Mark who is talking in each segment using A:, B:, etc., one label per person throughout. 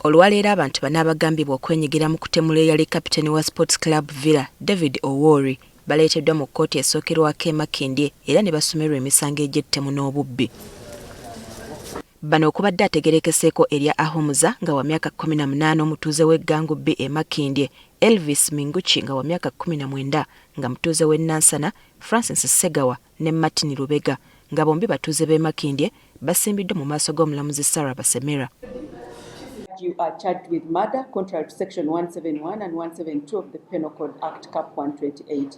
A: Olwaleero abantu bana abagambibwa okwenyigira mu kutemula eyali kapiteni wa Sports Club Villa David Owori baleeteddwa mu kkooti esookerwako e Makindye era ne basomerwa emisango egy'ettemu n'obubbi. Bano okubadde ategerekeseeko erya Ahomuza nga wa myaka 18 omutuuze w'eggangu B e Makindye, Elvis Minguchi nga wa myaka 19 nga mutuuze w'e Nansana, Francis Segawa ne Martin Lubega nga bombi batuuze b'e Makindye basimbiddwa mu maaso g'omulamuzi Sarah Basemera.
B: You are charged with murder contrary to section 171 and 172 of the Penal Code Act Cap 128.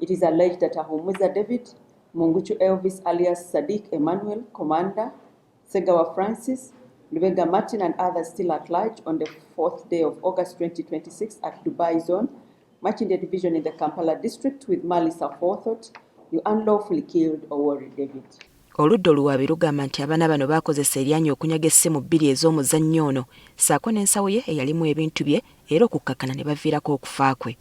B: It is alleged that Ahomuza David, Munguchu Elvis alias Sadiq Emmanuel, Commander, Segawa Francis, Lubega Martin and others still at large on the 4th day of August 2026 at Dubai Zone, Makindye Division in the Kampala District with malice aforethought, you unlawfully killed Owori David.
A: Oludda oluwaabi lugamba nti abaana bano baakozesa eryanyi okunyaga essimu 2 ez'omuzannyo ono ssaako n'ensawo ye eyalimu ebintu bye era okukkakana ne baviirako okufa kwe.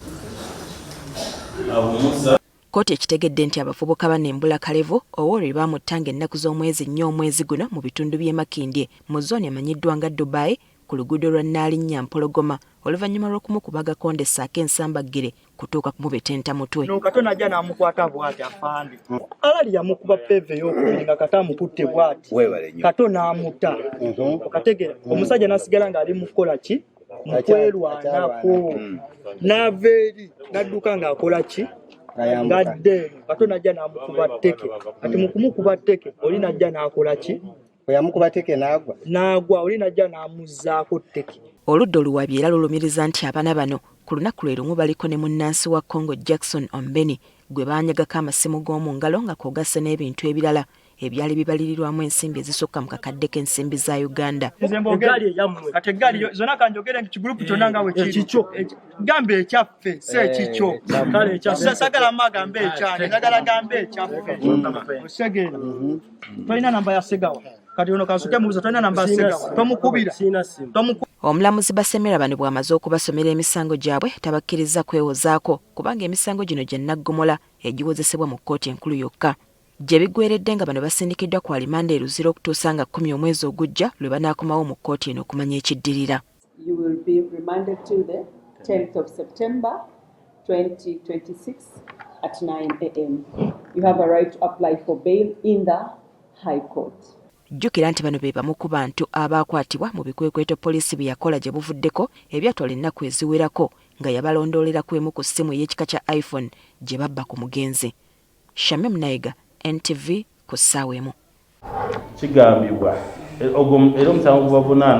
A: Kkooti ekitegedde nti abavubuka bano embula Kalevo Owori baamuttanga ennaku z'omwezi 4 omwezi guno mu bitundu by'e Makindye mu zooni emanyiddwa nga Dubai ku luguudo lwa Nnaalinya Mpologoma oluvannyuma lw'okumukubaga nde ssaako ensambaggire kutuuka kumubetenta mutwe.
C: Kato najja n'amukwata bw'ati afande. Alali yamukuba peve y'okubiri nga kata amukutte bw'ati. Kato n'amutta. Okategera omusajja n'asigala ng'ali mu kukola ki? Mu kwerwanako. N'ava eri n'adduka ng'akola ki? Ngadde kato najja n'amukuba tteke. Kati mu kumukuba tteke oli najja n'akola ki?
D: Yamukuba tteke n'agwa.
C: N'agwa oli najja n'amuzzaako tteke.
A: Oludda oluwaabi era lulumiriza nti abaana bano ku lunaku lwe lumu baliko ne munnansi wa Congo Jackson Ombeni gwe baanyagako amasimu g'omu ngalo nga kw'ogasse n'ebintu ebirala ebyali bibalirirwamu ensimbi ezisukka mu kakadde k'ensimbi za Uganda.
C: Zonna kanjogere nti kigurupu kyonna nga bwe kikyo gambe ekyaffe si ekikyo sagala magambe ekyane njagala gambe ekyaffe osegeera tolina namba ya Segawa kati ono kasuke mubuza tolina namba ya Segawa tomukubira.
A: Omulamuzi Basemera bano bw'amaze okubasomera emisango gyabwe tabakkiriza kwewozaako kubanga emisango gino gye nnaggomola egiwozesebwa mu kkooti enkulu yokka. Gye biggweeredde nga bano basindikiddwa ku alimanda eruzira okutuusa nga 10 omwezi ogujja lwe banaakomawo mu kkooti eno okumanya ekiddirira.
B: You will be remanded till the 10th of September 2026 at 9 a.m. You have a right to apply for bail in the High Court.
A: Jjukira nti bano be bamu ku bantu abaakwatibwa mu bikwekweto poliisi bye yakola gye buvuddeko ebyatwala ennaku eziwerako nga yabalondoolera ku emu ku ssimu ey'ekika kya iPhone gye babba ku mugenzi. Shamim Naiga, NTV ku ssaawa emu.
E: Kigambibwa era omusango gubavunaano